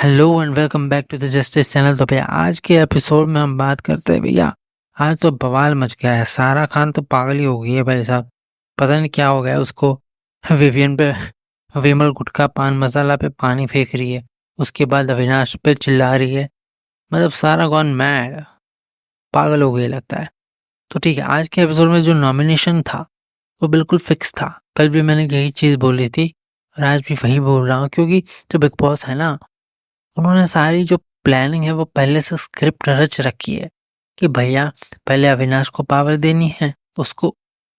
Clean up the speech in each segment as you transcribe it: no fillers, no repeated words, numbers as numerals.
Hello and welcome back to the Justice channel. तो भैया आज के एपिसोड में हम बात करते हैं भैया। आज तो बवाल मच गया है। सारा खान तो पागल ही हो गई है भाई साहब। पता नहीं क्या हो गया है उसको। विवियन पे विमल गुटखा पान मसाला पे पानी फेंक रही है। उसके बाद अविनाश पे चिल्ला रही है। मतलब सारा गॉन मैड, पागल हो गई लगता है। तो ठीक है, आज के एपिसोड में जो नॉमिनेशन था वो बिल्कुल फिक्स था। कल भी मैंने यही चीज़ बोली थी और आज भी वही बोल रहा हूँ, क्योंकि जो बिग बॉस है ना, उन्होंने सारी जो प्लानिंग है वो पहले से स्क्रिप्ट रच रखी है कि भैया पहले अविनाश को पावर देनी है, उसको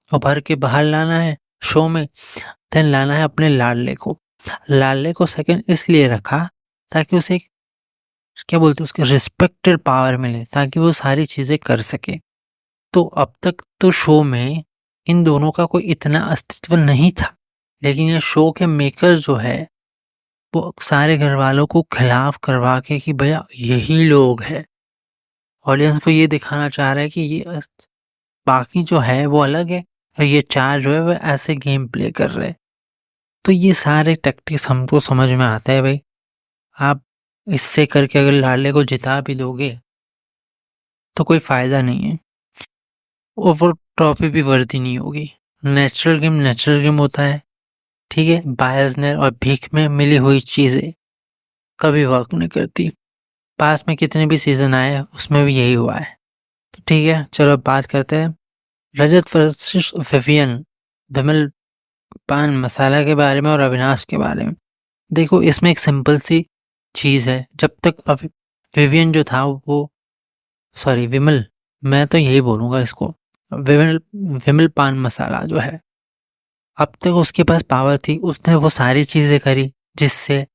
उभर के बाहर लाना है शो में, देन लाना है अपने लाडले को सेकंड इसलिए रखा ताकि उसे क्या बोलते हैं, उसके रिस्पेक्टेड पावर मिले ताकि वो सारी चीजें कर सके। तो अब तक तो शो में इन दोनों का कोई इतना अस्तित्व नहीं था, लेकिन ये शो के मेकर जो है वो सारे घर वालों को खिलाफ करवा के कि भैया यही लोग है। ऑडियंस को ये दिखाना चाह रहा है कि ये बाकी जो है वो अलग है और ये चार जो है वो ऐसे गेम प्ले कर रहे हैं। तो ये सारे टैक्टिक्स हमको समझ में आता है भाई। आप इससे करके अगर लाडले को जिता भी दोगे तो कोई फायदा नहीं है और वो ट्रॉफी भी वर्दी नहीं होगी। नेचुरल गेम होता है, ठीक है। बायसनेस और भीख में मिली हुई चीजें कभी वर्क नहीं करती। पास में कितने भी सीजन आए उसमें भी यही हुआ है। तो ठीक है, चलो अब बात करते हैं रजत वर्सेस विवियन, विमल पान मसाला के बारे में और अविनाश के बारे में। देखो, इसमें एक सिंपल सी चीज़ है। जब तक विवियन जो था वो, सॉरी विमल, मैं तो यही बोलूँगा इसको, विमल विमल पान मसाला जो है, अब तक उसके पास पावर थी, उसने वो सारी चीज़ें करी जिससे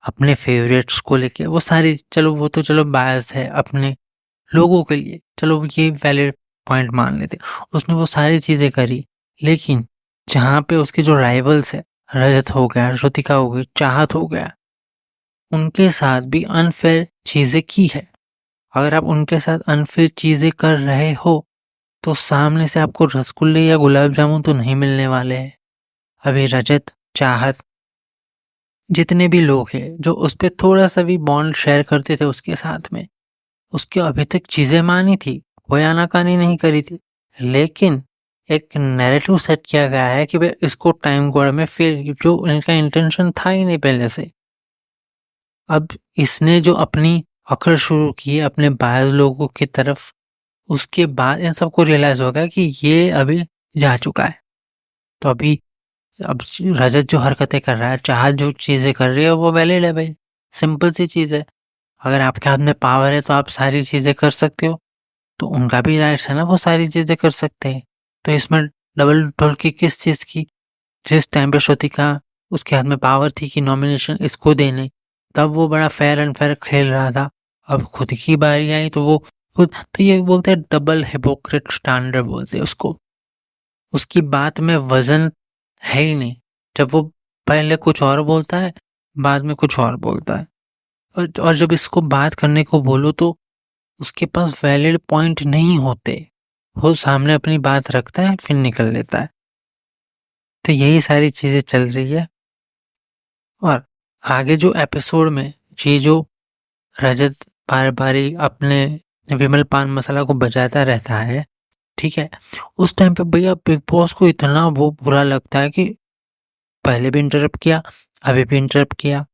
अपने फेवरेट्स को लेके वो सारी, चलो वो तो चलो बायस है अपने लोगों के लिए, चलो ये वैलिड पॉइंट मान लेते। उसने वो सारी चीज़ें करी, लेकिन जहाँ पे उसके जो राइवल्स है, रजत हो गया, श्रुतिका हो गई, चाहत हो गया, उनके साथ भी अनफेयर चीज़ें की है। अगर आप उनके साथ अनफेयर चीज़ें कर रहे हो तो सामने से आपको रसगुल्ले या गुलाब जामुन तो नहीं मिलने वाले हैं। अभी रजत, चाहत, जितने भी लोग हैं जो उस पर थोड़ा सा भी बॉन्ड शेयर करते थे उसके साथ में, उसकी अभी तक चीजें मानी थी, कोई आनाकानी नहीं करी थी। लेकिन एक नैरेटिव सेट किया गया है कि भाई इसको टाइम गॉड में फिर, जो इनका इंटेंशन था ही नहीं पहले से। अब इसने जो अपनी अकड़ शुरू की है अपने बायस लोगों की तरफ, उसके बाद इन सबको रियलाइज होगा कि ये अभी जा चुका है। तो अभी अब रजत जो हरकतें कर रहा है, चाहत जो चीजें कर रही है, वो वैलिड है भाई। सिंपल सी चीज है। अगर आपके हाथ में पावर है तो आप सारी चीजें कर सकते हो, तो उनका भी राइट्स है ना, वो सारी चीजें कर सकते हैं। तो इसमें डबल ढोलकी किस चीज की? जिस टाइम पे श्रुतिका, उसके हाथ में पावर थी कि नॉमिनेशन इसको देने, तब वो बड़ा फेयर एंड फेयर खेल रहा था। अब खुद की बारी आई तो वो खुद, तो ये बोलते हैं डबल हिपोक्रेट स्टैंडर्ड बोलते हैं उसको। उसकी बात में वजन है ही नहीं। जब वो पहले कुछ और बोलता है, बाद में कुछ और बोलता है, और जब इसको बात करने को बोलो तो उसके पास वैलिड पॉइंट नहीं होते। वो सामने अपनी बात रखता है फिर निकल लेता है। तो यही सारी चीजें चल रही है। और आगे जो एपिसोड में ये जो रजत बार बार अपने विमल पान मसाला को बजाता रहता है, ठीक है, उस टाइम पे भैया बिग बॉस को इतना वो बुरा लगता है कि पहले भी इंटरप्ट किया, अभी भी इंटरप्ट किया।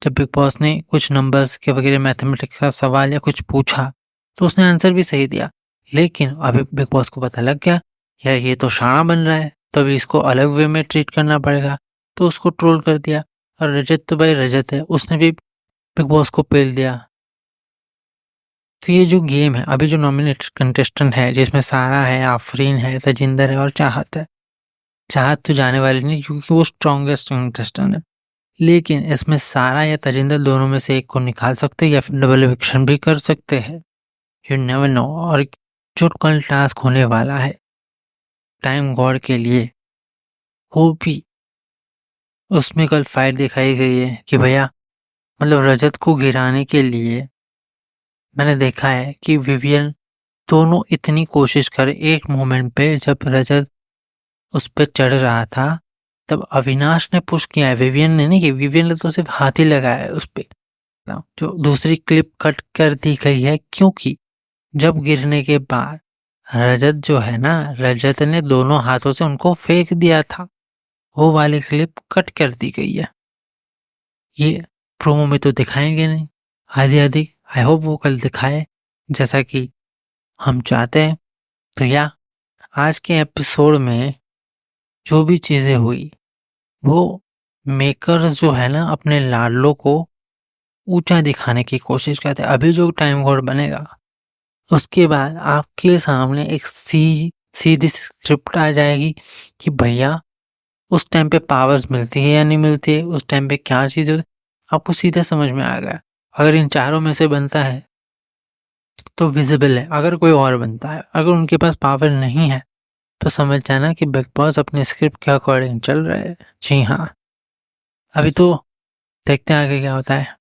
जब बिग बॉस ने कुछ नंबर्स के वगैरह मैथमेटिक्स का सवाल या कुछ पूछा तो उसने आंसर भी सही दिया, लेकिन अभी बिग बॉस को पता लग गया यार ये तो शाणा बन रहा है, तो अभी इसको अलग वे में ट्रीट करना पड़ेगा। तो उसको ट्रोल कर दिया। और रजत तो भाई रजत है, उसने भी बिग बॉस को पेल दिया। तो ये जो गेम है, अभी जो नॉमिनेटेड कंटेस्टेंट है जिसमें सारा है, आफरीन है, तजिंदर है और चाहत है। चाहत तो जाने वाली नहीं क्योंकि वो स्ट्रॉन्गेस्ट कंटेस्टेंट है, लेकिन इसमें सारा या तजिंदर दोनों में से एक को निकाल सकते हैं या फिर डबल इविक्शन भी कर सकते हैं। You never know. और जो कल टास्क होने वाला है टाइम गॉड के लिए, वो भी उसमें कल फाइट दिखाई गई है कि भैया मतलब रजत को गिराने के लिए मैंने देखा है कि विवियन दोनों इतनी कोशिश करे। एक मोमेंट पे जब रजत उस पर चढ़ रहा था तब अविनाश ने पुश किया है, विवियन ने नहीं, कि विवियन ने तो सिर्फ हाथ ही लगाया है उस पर, जो दूसरी क्लिप कट कर दी गई है, क्योंकि जब गिरने के बाद रजत ने दोनों हाथों से उनको फेंक दिया था, वो वाली क्लिप कट कर दी गई है। ये प्रोमो में तो दिखाएंगे नहीं, आधी आई होप वो कल दिखाए जैसा कि हम चाहते हैं। तो आज के एपिसोड में जो भी चीजें हुई वो मेकर्स जो है ना अपने लाडलों को ऊंचा दिखाने की कोशिश करते हैं। अभी जो टाइम कोड बनेगा उसके बाद आपके सामने एक सीधी स्क्रिप्ट आ जाएगी कि भैया उस टाइम पे पावर्स मिलती है या नहीं मिलती है, उस टाइम पे क्या चीज़ होती है, आपको सीधे समझ में आ गया। अगर इन चारों में से बनता है तो विजिबल है, अगर कोई और बनता है, अगर उनके पास पावर नहीं है तो समझ जाना कि बिग बॉस अपने स्क्रिप्ट के अकॉर्डिंग चल रहे हैं। जी हाँ, अभी तो देखते हैं आगे क्या होता है।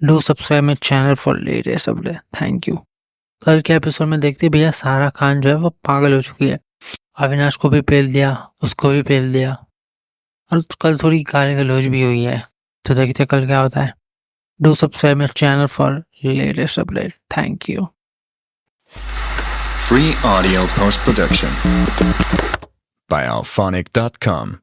Do subscribe my channel for latest update. Thank you. कल के एपिसोड में देखते भैया सारा खान जो है वो पागल हो चुकी है। अविनाश को भी पेल दिया, उसको भी पेल दिया, और कल थोड़ी गाली गलौज भी हुई है। तो देखते कल क्या होता है। Do subscribe my channel for latest update. Thank you. Free audio post-production by alphonic.com.